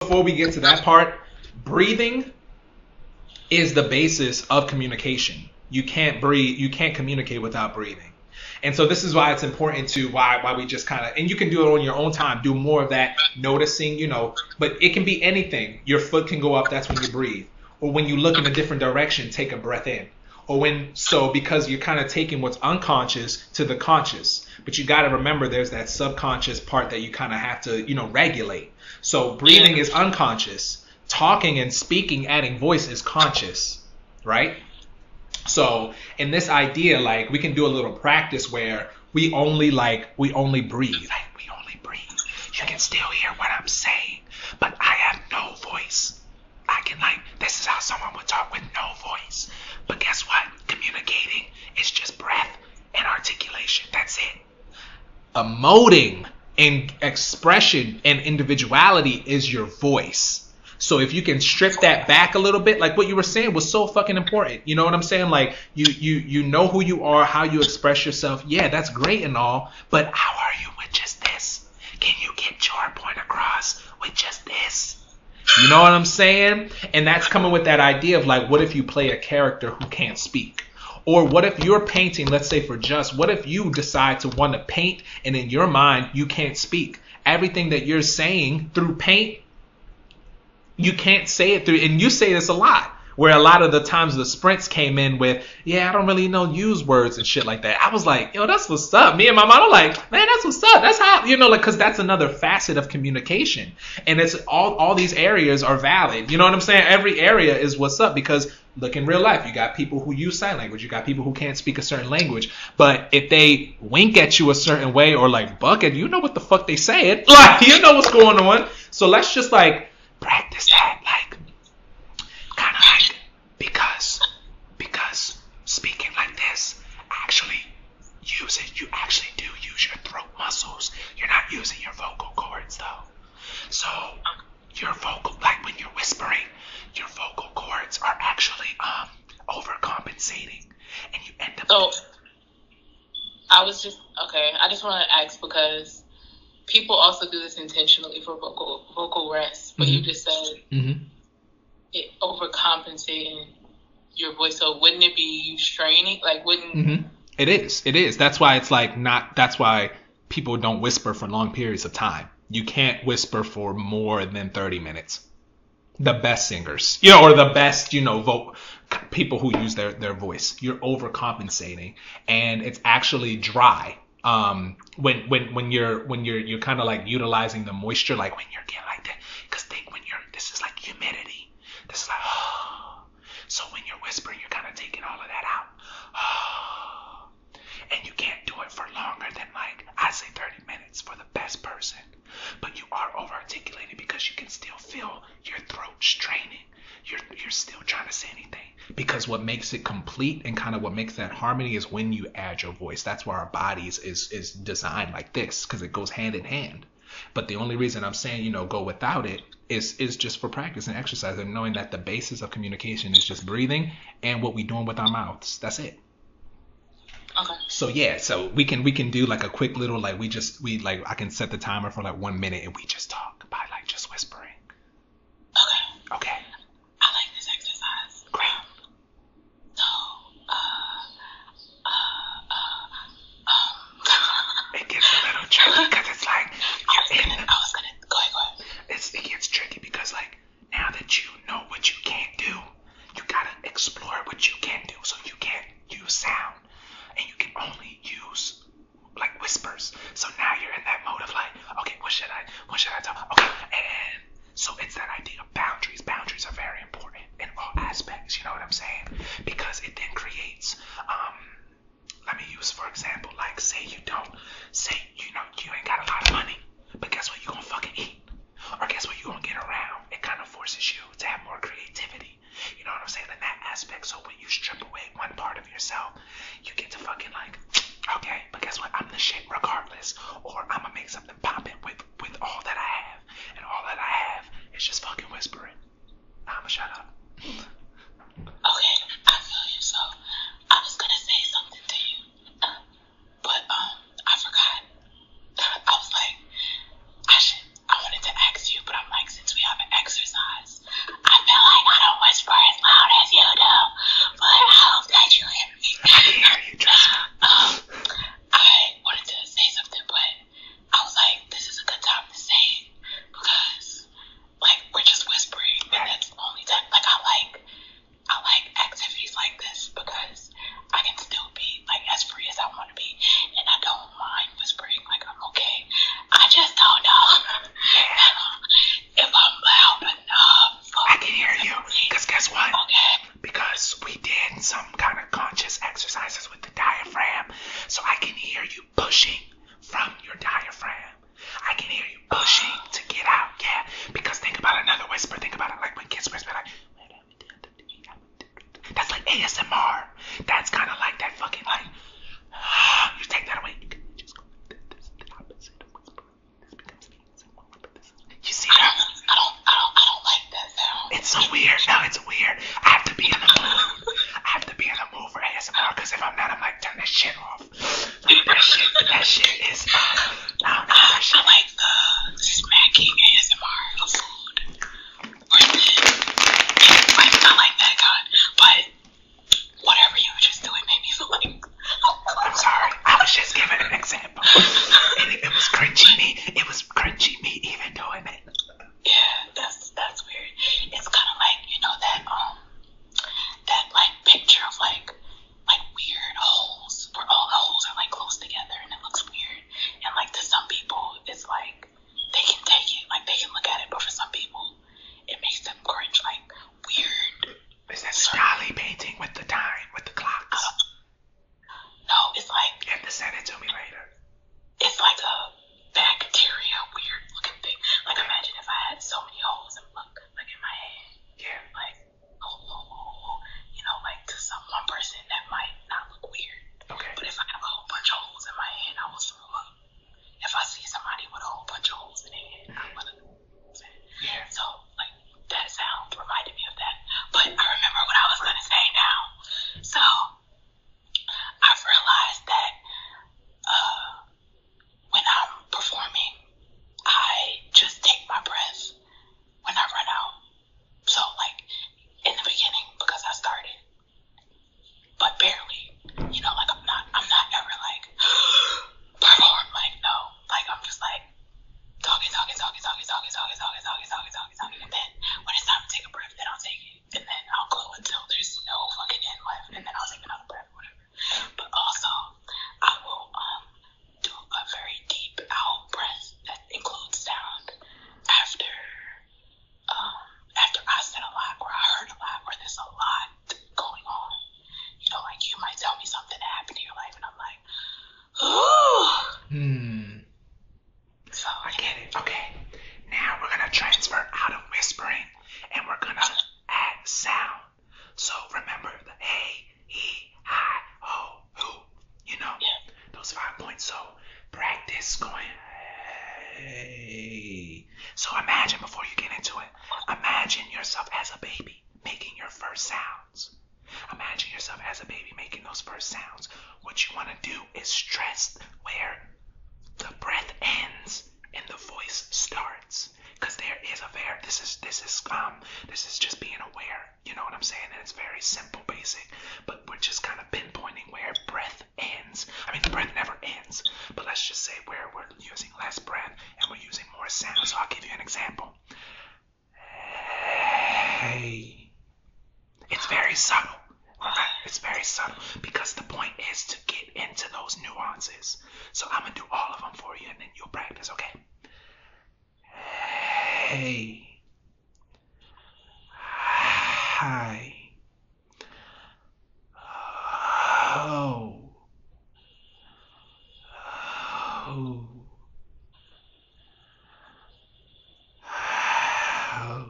before we get to that part, breathing is the basis of communication. You can't breathe, you can't communicate without breathing. And so this is why it's important to why we just kind of, and you can do it on your own time, do more of that noticing, you know, but it can be anything. Your foot can go up, that's when you breathe. Or when you look in a different direction, take a breath in. Or because you're kind of taking what's unconscious to the conscious. But you got to remember there's that subconscious part that you kind of have to, you know, regulate. So breathing is unconscious. Talking and speaking, adding voice is conscious, right? So in this idea, like, we can do a little practice where we only breathe. Like, we only breathe. You can still hear what I'm saying, but I have no voice. I can, like, this is how someone would talk with no voice. But guess what? Communicating is just breath and articulation. That's it. Emoting and expression and individuality is your voice. So if you can strip that back a little bit, like what you were saying was so fucking important. You know what I'm saying? Like, you know who you are, how you express yourself. Yeah, that's great and all, but how are you with just this? Can you get your point across with just this? You know what I'm saying? And that's coming with that idea of, like, what if you play a character who can't speak? Or what if you're painting, let's say for Just, what if you decide to want to paint and in your mind you can't speak? Everything that you're saying through paint, you can't say it through, and you say this a lot, where a lot of the times the sprints came in with, yeah, I don't really know use words and shit like that. I was like, yo, that's what's up. Me and my mom are like, man, that's what's up. That's how, you know, like, because that's another facet of communication. And it's all these areas are valid. You know what I'm saying? Every area is what's up, because look, in real life, you got people who use sign language. You got people who can't speak a certain language. But if they wink at you a certain way or like buck at you, know what the fuck they saying. Like, you know what's going on. So let's just like practice that, like, kind of like, because speaking like this, actually use it. You actually do use your throat muscles. You're not using your vocal cords though. So your vocal, like when you're whispering, your vocal cords are actually overcompensating, and you end up. So I just want to ask, because people also do this intentionally for vocal rest, but you just said it overcompensating your voice. So wouldn't it be you straining? Like, wouldn't It is. That's why it's like not. That's why people don't whisper for long periods of time. You can't whisper for more than 30 minutes. The best singers, you know, or the best, you know, people who use their voice, you're overcompensating, and it's actually dry. When you're kind of like utilizing the moisture, like when you're getting like that, because this is like humidity. This is like, so when you're whispering, you're kind of taking all of that out. And you can't do it for longer than, like, I say 30 minutes for the best person. But you are over-articulating because you can still feel your throat straining. You're still trying to say anything. Because what makes it complete and kind of what makes that harmony is when you add your voice. That's why our bodies is designed like this, because it goes hand in hand. But the only reason I'm saying, you know, go without it is just for practice and exercise, and knowing that the basis of communication is just breathing and what we're doing with our mouths. That's it. Okay. So yeah, so we can do like a quick little, like, I can set the timer for like 1 minute and we just talk by like just whispering. Okay. I like this exercise. Great. So, it gets a little tricky because it's like go ahead. It gets tricky because, like, now that you know what you can't do, you gotta explore what you can do. So you can't use sound, and you can only use like whispers. So now you're in that mode of like, okay, what should I tell? Okay, and so it's that idea of boundaries. Boundaries are very important in all aspects. You know what I'm saying? Because it then creates, let me use for example, like, say you ain't got a lot of money, but guess what? You gonna fucking eat, or guess what? You gonna get around. It kind of forces you to have more creativity. You know what I'm saying? In that aspect. So when you strip away one part of yourself, you get to fucking like, okay, but guess what? I'm the shit regardless. Or I'm gonna make something poppin' with all that I have. And all that I have is just fucking whispering. I'ma shut up. Okay, I feel you. So I was gonna say something to you, but I forgot. whisper. Think about it, like when kids whisper, like that's like ASMR. That's kind of like that fucking like you take that away. You can just go this the opposite of whisper. This becomes ASMR. You see that? I don't like that sound. It's so weird. No, it's weird. I have to be in the mood. I have to be in the mood for ASMR because if I'm not, I'm like turn that shit off. That shit is. I don't know. That shit. I like the smacking ASMR of food. I like that kind. But whatever you were just doing made me feel like. I'm sorry. I was just giving an example. It was cringy me. It was cringy me even doing it. Yeah, that's weird. It's kind of like, you know, that like picture of like weird holes where all the holes are like close together and it looks weird. And like to some people, it's like they can take it, like they can look at it, but for some people, it makes them cringe, like weird. Is that Dali painting with the time, with the clocks? No, it's like. You have to send it to me later. It's like a bacteria, weird looking thing. Like imagine if I had so many holes and look like in my head. Yeah. Like, you know, like to one person that might not look weird. Okay. But if I have a whole bunch of holes in my head, I will throw up. If I see somebody with a whole bunch of holes in their head, I'm gonna. Yeah. So like that sound reminded me of that. But I remember what I was gonna say now. So I've realized that when I'm performing, I just take my breath when I run out. So like in the beginning, because I started, but barely, you know, like I'm not ever like perform, like no, like I'm just like talking, and then when it's time to take a breath, then I'll take it, and then I'll go until there's no fucking end left, and then I'll take another breath, whatever. But also, I will do a very deep out breath that includes sound after I said a lot, or I heard a lot, or there's a lot going on. You know, like you might tell me something that happened in your life, and I'm like, ooh. So I get it. Okay. Now we're gonna transfer out of whispering, and we're gonna add sound. So remember the hey, he, hi, ho, who. You know, those 5 points. So practice going hey. So imagine before you get into it, imagine yourself as a baby making your first sounds. Imagine yourself as a baby making those first sounds. What you want to do is stress where the breath ends and the voice starts. Because there is this is just being aware. You know what I'm saying? And it's very simple, basic. But we're just kind of pinpointing where breath ends. I mean, the breath never ends. But let's just say where we're using less breath and we're using more sound. So I'll give you an example. Hey. It's very subtle. Alright? It's very subtle. Because the point is to get into those nuances. So I'm going to do all of them for you and then you'll practice, okay? Hey. Hi. Oh. Oh. Oh.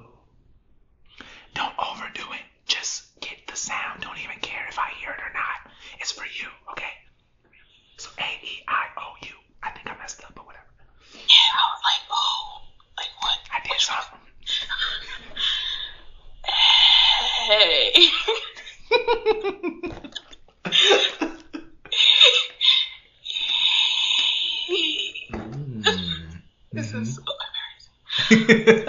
Don't overdo it. Just get the sound. Don't even care if I hear it or not. It's for you, okay? So A-E-I-O-U. I think I messed up, but whatever. Yeah, I was like, oh, like what? I did something. Hey. This is so embarrassing.